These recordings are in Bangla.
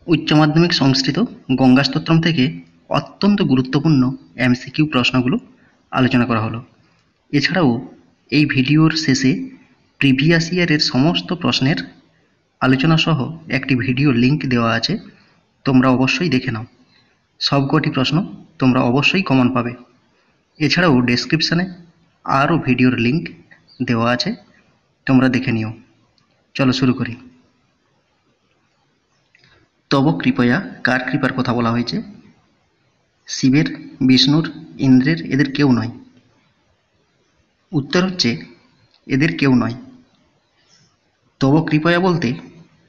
উচ্চ মাধ্যমিক সংস্কৃত গঙ্গা স্তোত্রম থেকে অত্যন্ত গুরুত্বপূর্ণ এমসিকিউ প্রশ্নগুলো আলোচনা করা হলো। এছাড়াও এই ভিডিওর শেষে প্রিভিয়াস ইয়ারের সমস্ত প্রশ্নের আলোচনা সহ একটি ভিডিও লিংক দেওয়া আছে, তোমরা অবশ্যই দেখে নাও। সবকটি প্রশ্ন তোমরা অবশ্যই কমন পাবে। এছাড়াও ডেসক্রিপশানে আরও ভিডিওর লিংক দেওয়া আছে, তোমরা দেখে নিও। চলো শুরু করি। তব কৃপয়া কার কৃপার কথা বলা হয়েছে? শিবের, বিষ্ণুর, ইন্দ্রের, এদের কেউ নয়। উত্তর হচ্ছে এদের কেউ নয়। তব কৃপয়া বলতে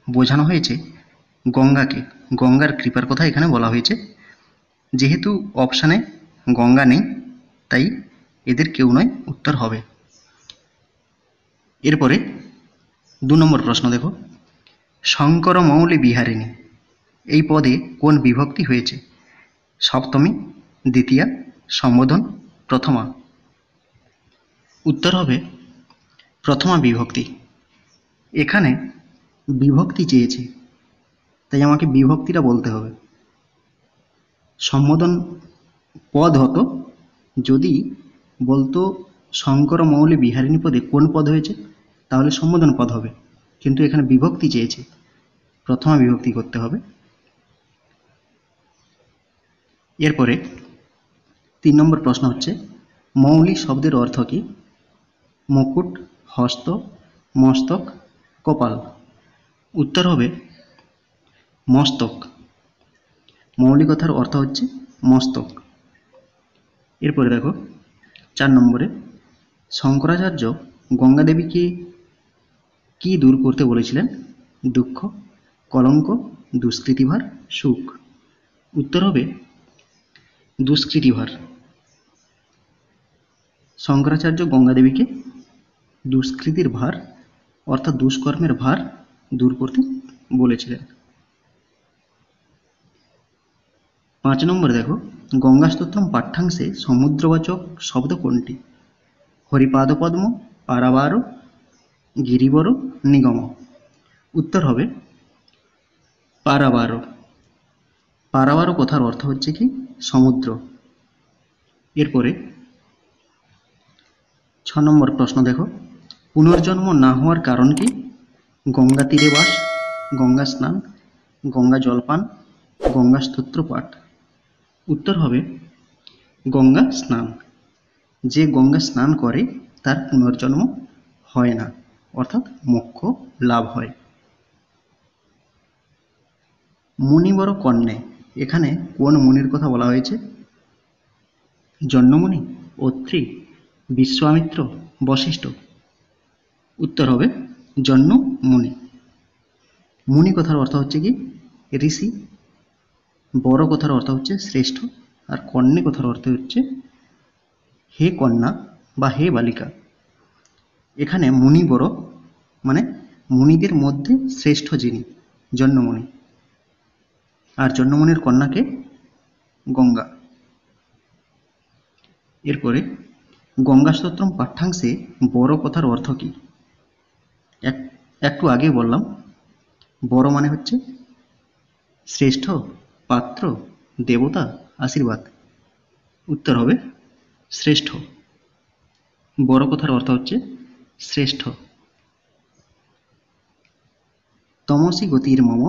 বোঝানো হয়েছে গঙ্গাকে, গঙ্গার কৃপার কথা এখানে বলা হয়েছে। যেহেতু অপশানে গঙ্গা নেই, তাই এদের কেউ নয় উত্তর হবে। এরপরে 2 নম্বর প্রশ্ন দেখো, শঙ্কর মৌলি বিহারিণী এই পদে কোন বিভক্তি হয়েছে? সপ্তমী, দ্বিতীয়া, সম্বোধন, প্রথমা। উত্তর হবে প্রথমা বিভক্তি। এখানে বিভক্তি চেয়েছে, তাই আমাকে বিভক্তিটা বলতে হবে। সম্বোধন পদ হতো যদি বলতো শঙ্কর মৌলি বিহারিণী পদে কোন পদ হয়েছে, তাহলে সম্বোধন পদ হবে। কিন্তু এখানে বিভক্তি চেয়েছে, প্রথমা বিভক্তি করতে হবে। এরপরে 3 নম্বর প্রশ্ন হচ্ছে, মৌলি শব্দের অর্থ কি? মুকুট, হস্ত, মস্তক, কপাল। উত্তর হবে মস্তক। মৌলি কথার অর্থ হচ্ছে মস্তক। এরপরে দেখো 4 নম্বরে, শঙ্করাচার্য গঙ্গা দেবীকে কি দূর করতে বলেছিলেন? দুঃখ, কলঙ্ক, দুষ্কৃতিভার, সুখ। উত্তর হবে দুষ্কৃতিভার। শঙ্করাচার্য গঙ্গা দেবীকে দুষ্কৃতির ভার অর্থাৎ দুষ্কর্মের ভার দূর করতে বলেছিলেন। 5 নম্বরে দেখো, গঙ্গা স্তোত্রম পাঠ্যাংশে সমুদ্রবাচক শব্দ কোনটি? হরিপাদপদ্ম, পারাবার, গিরিবর, নিগম। উত্তর হবে পারাবার। পারাবার কথার অর্থ হচ্ছে কি? সমুদ্র। এরপরে 6 নম্বর প্রশ্ন দেখো, পুনর্জন্ম না হওয়ার কারণ কি? গঙ্গা তীরে বাস, গঙ্গা স্নান, গঙ্গা জলপান, গঙ্গা স্তোত্র পাঠ। উত্তর হবে গঙ্গা স্নান। যে গঙ্গা স্নান করে তার পুনর্জন্ম হয় না, অর্থাৎ মোক্ষ লাভ হয়। মুনিবর কন্যে এখানে কোন মুনির কথা বলা হয়েছে? জন্যমুনি, অত্রি, বিশ্বামিত্র, বশিষ্ঠ। উত্তর হবে জন্যমুনি। মুনি কথার অর্থ হচ্ছে কি? ঋষি। বড় কথার অর্থ হচ্ছে শ্রেষ্ঠ, আর কন্যে কথার অর্থ হচ্ছে হে কন্যা বা হে বালিকা। এখানে মুনি বড় মানে মুনিদের মধ্যে শ্রেষ্ঠ যিনি, জন্যমুনি। আর জন্যমুনির কন্যাকে গঙ্গা। এরপরে গঙ্গা স্তোত্রম পাঠ্যাংশে বড় কথার অর্থ কি? একটু আগে বললাম, বড় মানে হচ্ছে শ্রেষ্ঠ, পাত্র, দেবতা, আশীর্বাদ। উত্তর হবে শ্রেষ্ঠ। বড় কথার অর্থ হচ্ছে শ্রেষ্ঠ। তমসি গতির মম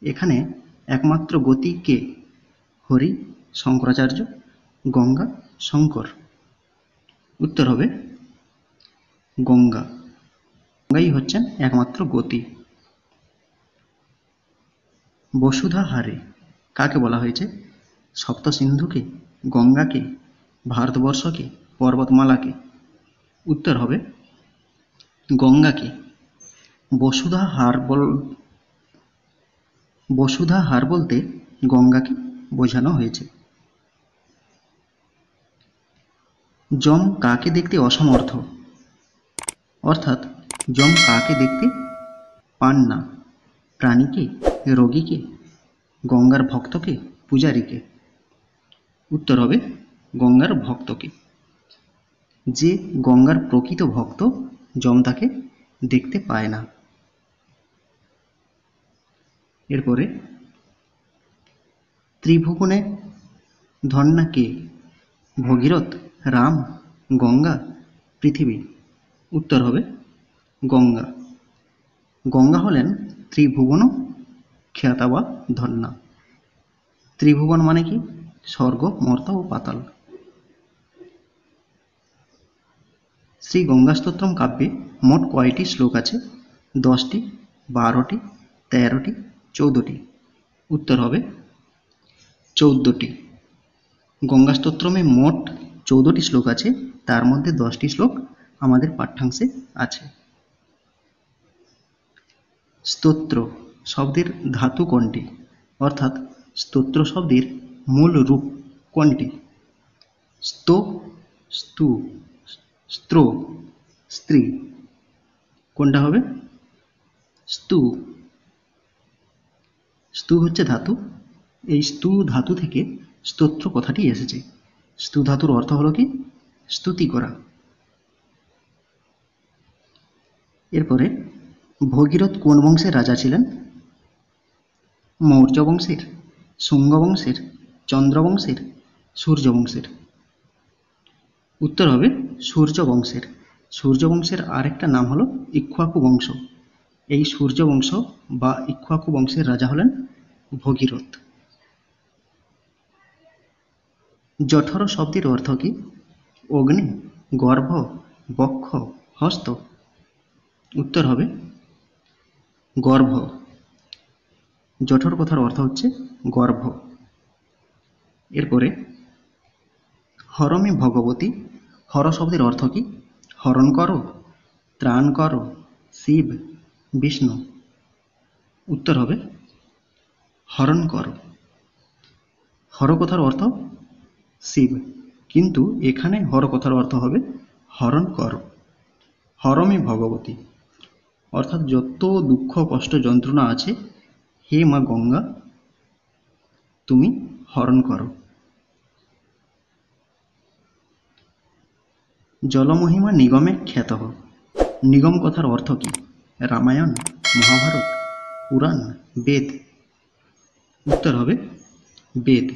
এখানে একমাত্র গতি কে? হরি, শঙ্করাচার্য, গঙ্গা, শঙ্কর। উত্তর হবে গঙ্গা। গঙ্গাই হচ্ছেন একমাত্র গতি। বসুধা হারে কাকে বলা হয়েছে? সপ্ত সিন্ধুকে, গঙ্গাকে, ভারতবর্ষকে, পর্বতমালাকে। উত্তর হবে গঙ্গাকে। বসুধা হার বলতে গঙ্গাকে বোঝানো হয়েছে। যম কাকে দেখতে অসমর্থ? অর্থাৎ যম কাকে দেখতে পান না? প্রাণীকে, রোগীকে, গঙ্গার ভক্তকে, পূজারীকে। উত্তর হবে গঙ্গার ভক্তকে। যে গঙ্গার প্রকৃত ভক্ত যম তাকে দেখতে পায় না। এরপরে ত্রিভুবনে ধন্যা কে? ভগীরথ, রাম, গঙ্গা, পৃথিবী। উত্তর হবে গঙ্গা। গঙ্গা হলেন ত্রিভুবন খ্যাতা বা ধন্যা। ত্রিভুবন মানে কি? স্বর্গ, মর্ত ও পাতাল। শ্রী গঙ্গাস্তোত্রম কাব্যে মোট কয়টি শ্লোক আছে? 10টি, 12টি, 13টি, 14টি। উত্তর হবে 14টি। গঙ্গাস্তোত্রমে মোট 14টি শ্লোক আছে, তার মধ্যে 10টি শ্লোক আমাদের পাঠ্যাংশে আছে। স্তোত্র শব্দের ধাতু কোনটি? অর্থাৎ স্তোত্র শব্দের মূল রূপ কোনটি? स्तो, স্তু, স্ত্র, স্ত্রী। কোনটা হবে? স্তু। স্তু হচ্ছে ধাতু। এই স্তু ধাতু থেকে স্তোত্র কথাটি এসেছে। স্তু ধাতুর অর্থ হলো কি? স্তুতি করা। এরপরে ভগীরথ কোন বংশের রাজা ছিলেন? মৌর্য বংশের, শুঙ্গ বংশের, চন্দ্র বংশের, সূর্য বংশের। উত্তর হবে সূর্য বংশের। সূর্য বংশের আরেকটা নাম হলো ইক্ষ্বাকু বংশ। এই সূর্য বংশ বা ইক্ষ্বাকু বংশের রাজা হলেন ভগীরথ। জঠর শব্দের অর্থ কি? অগ্নি, গর্ভ, বক্ষ, হস্ত। উত্তর হবে গর্ভ। জঠর কথার অর্থ হচ্ছে গর্ভ। এরপরে হরমে ভগবতী, হর শব্দের অর্থ কি? হরণ করো, ত্রাণ করো, শিব, বিষ্ণু। উত্তর হবে হরণ করো। হর কথার অর্থ শিব, কিন্তু এখানে হর কথার অর্থ হবে হরণ করো। হরমে ভগবতী অর্থাৎ যত দুঃখ কষ্ট যন্ত্রণা আছে, হে মা গঙ্গা তুমি হরণ করো। জলমহিমা নিগমে খ্যাতঃ। নিগম কথার অর্থ কি? রামায়ণ, মহাভারত, পুরাণ, বেদ। উত্তর হবে বেদ।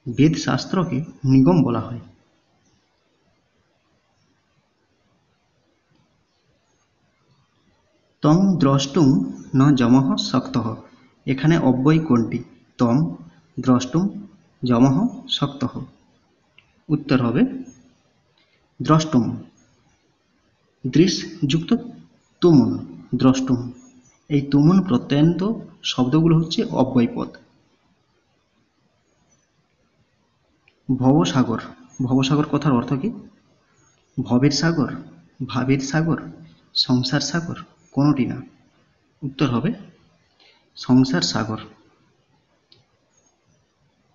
বেদ শাস্ত্রকে নিগম বলা হয়। তং দ্রষ্টুং ন যমঃ শক্তঃ। এখানে অব্যয় কোনটি? তং, দ্রষ্টুম, যমঃ, শক্তঃ। উত্তর হবে দ্রষ্টুম। দৃশ যুক্ত তুমুন, দ্রষ্টুম। এই তুমুন প্রত্যয়ান্ত শব্দগুলো হচ্ছে অব্যয়পদ। ভবসাগর, ভবসাগর কথার অর্থ কি? ভবের সাগর, ভাবের সাগর, সংসার সাগর, কোনোটি না। উত্তর হবে সংসার সাগর।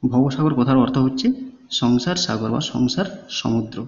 ভবসাগর কথার অর্থ হচ্ছে সংসার সাগর বা সংসার সমুদ্র।